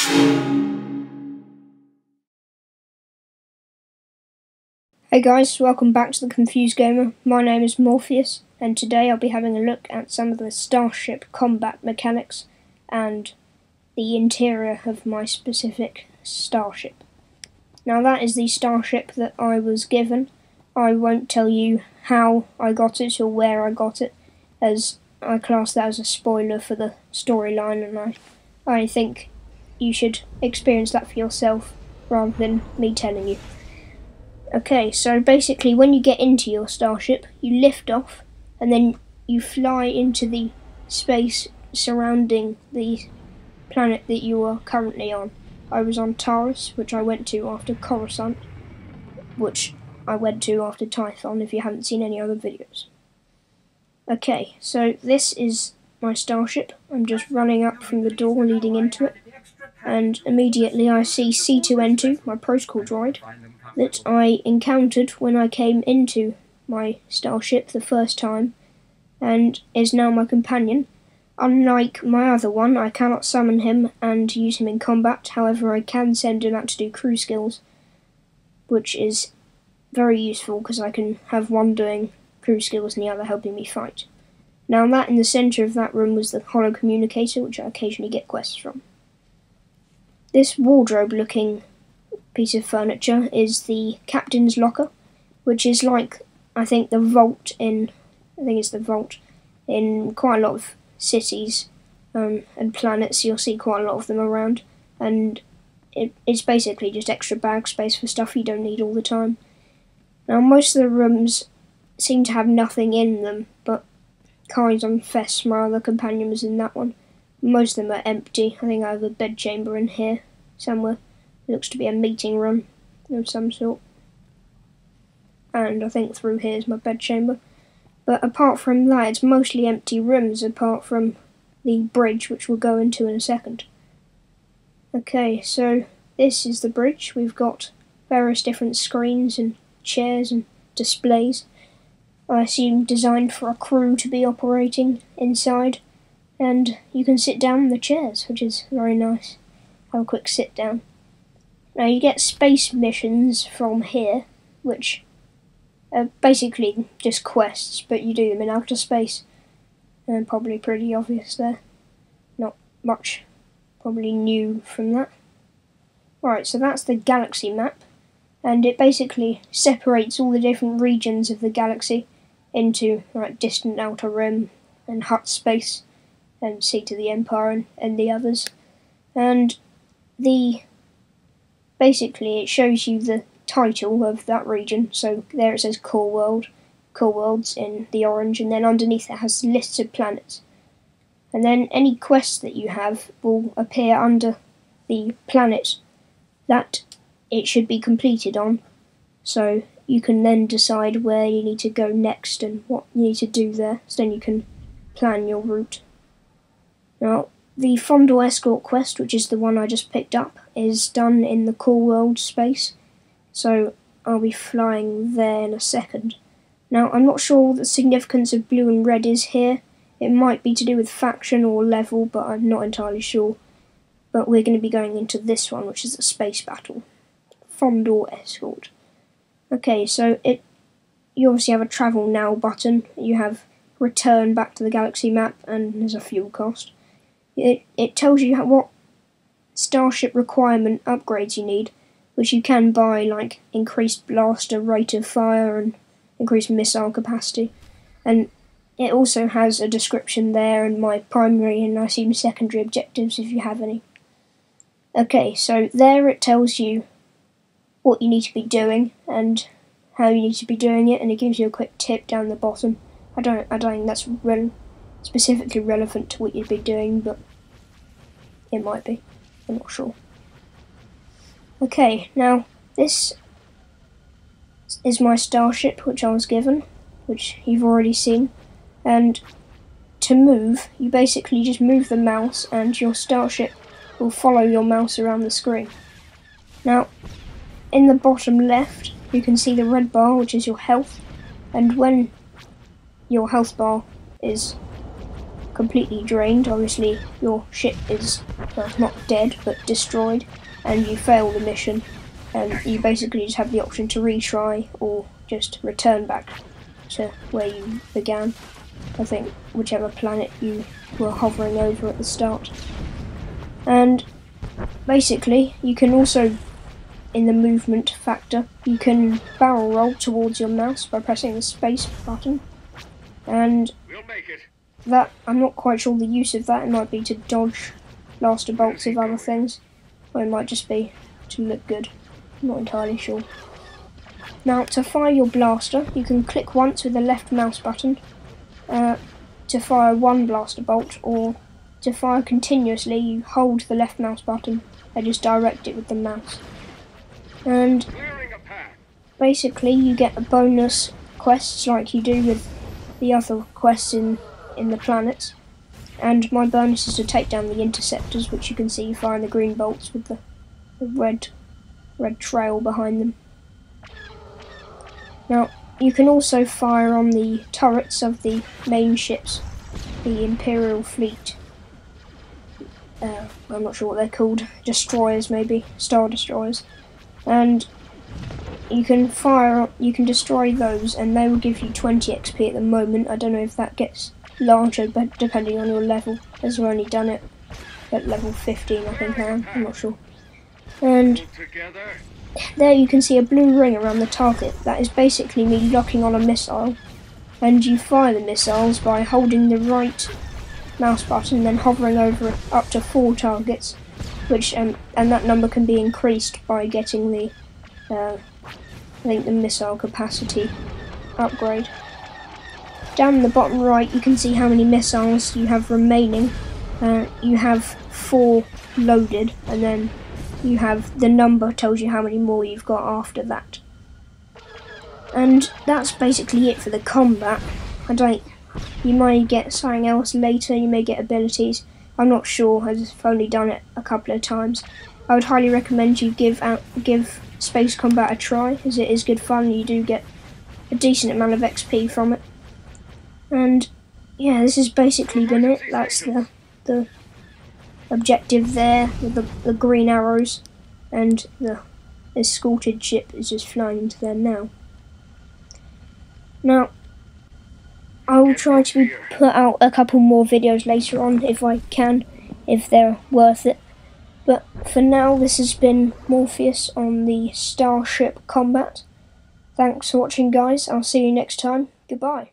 Hey guys, welcome back to the Confused Gamer. My name is Morpheus, and today I'll be having a look at some of the Starship combat mechanics and the interior of my specific Starship. Now that is the Starship that I was given. I won't tell you how I got it or where I got it, as I class that as a spoiler for the storyline, and I think you should experience that for yourself rather than me telling you. Okay, so basically when you get into your Starship, you lift off and then you fly into the space surrounding the planet that you are currently on. I was on Taurus, which I went to after Coruscant, which I went to after Typhon, if you haven't seen any other videos. Okay, so this is my Starship. I'm just running up from the door leading into it, and immediately I see C2N2, my protocol droid, that I encountered when I came into my Starship the first time, and is now my companion. Unlike my other one, I cannot summon him and use him in combat, however I can send him out to do crew skills, which is very useful because I can have one doing crew skills and the other helping me fight. Now that in the centre of that room was the holo communicator, which I occasionally get quests from. This wardrobe looking piece of furniture is the captain's locker, which is like, I think the vault in quite a lot of cities and planets. You'll see quite a lot of them around, and it's basically just extra bag space for stuff you don't need all the time. Now most of the rooms seem to have nothing in them, but Kai's Fest, my other companion, was in that one. Most of them are empty. I think I have a bed chamber in here somewhere. It looks to be a meeting room of some sort. And I think through here is my bed chamber. But apart from that, it's mostly empty rooms, apart from the bridge, which we'll go into in a second. Okay, so this is the bridge. We've got various different screens and chairs and displays. I assume designed for a crew to be operating inside. And you can sit down in the chairs, which is very nice. Have a quick sit down. Now you get space missions from here, which are basically just quests, but you do them in outer space. And probably pretty obvious there. Not much probably new from that. Alright, so that's the galaxy map, and it basically separates all the different regions of the galaxy into like distant outer rim and hut space and Seat of the Empire and the others. And basically it shows you the title of that region. So there it says Core World, Core Worlds in the orange, and then underneath it has lists of planets. And then any quests that you have will appear under the planet that it should be completed on. So you can then decide where you need to go next and what you need to do there, so then you can plan your route. Now, the Fondor Escort quest, which is the one I just picked up, is done in the Core World space, so I'll be flying there in a second. Now, I'm not sure what the significance of blue and red is here. It might be to do with faction or level, but I'm not entirely sure. But we're going to be going into this one, which is the space battle. Fondor Escort. Okay, so you obviously have a travel now button. You have return back to the galaxy map, and there's a fuel cost. It tells you what Starship requirement upgrades you need, which you can buy, like increased blaster rate of fire and increased missile capacity. And it also has a description there and my primary and I assume secondary objectives if you have any. Okay, so there it tells you what you need to be doing and how you need to be doing it, and it gives you a quick tip down the bottom. I don't think that's specifically relevant to what you'd be doing, but it might be. I'm not sure. Okay, now this is my Starship, which I was given, which you've already seen. And to move, you basically just move the mouse and your Starship will follow your mouse around the screen. Now, in the bottom left, you can see the red bar, which is your health, and when your health bar is completely drained, obviously your ship is, well, not dead, but destroyed, and you fail the mission, and you basically just have the option to retry or just return back to where you began. I think whichever planet you were hovering over at the start. And basically you can also, in the movement factor, you can barrel roll towards your mouse by pressing the space button, and We'll make it. that, I'm not quite sure the use of that. It might be to dodge blaster bolts of other things, or it might just be to look good. I'm not entirely sure. Now, to fire your blaster, you can click once with the left mouse button to fire one blaster bolt, or to fire continuously, you hold the left mouse button and just direct it with the mouse. And basically you get a bonus quests like you do with the other quests in the planets. And my bonus is to take down the interceptors, which you can see firing the green bolts with the red trail behind them. Now, you can also fire on the turrets of the main ships, the Imperial fleet. I'm not sure what they're called, destroyers maybe, star destroyers. And you can destroy those, and they will give you 20 XP at the moment. I don't know if that gets larger, but depending on your level, as I've only done it at level 15, I think I'm not sure. And there you can see a blue ring around the target. That is basically me locking on a missile, and you fire the missiles by holding the right mouse button, then hovering over up to 4 targets, which and that number can be increased by getting the I think the missile capacity upgrade. Down in the bottom right, you can see how many missiles you have remaining. You have 4 loaded, and then you have the number tells you how many more you've got after that. And that's basically it for the combat. You might get something else later, you may get abilities, I'm not sure, as I've only done it a couple of times. I would highly recommend you give space combat a try, as it is good fun. You do get a decent amount of XP from it. And yeah, this has basically been it. That's the objective there with the green arrows, and the escorted ship is just flying into there now. Now, I will try to put out a couple more videos later on if I can, if they're worth it. But for now, this has been Morpheus on the Starship Combat. Thanks for watching, guys. I'll see you next time. Goodbye.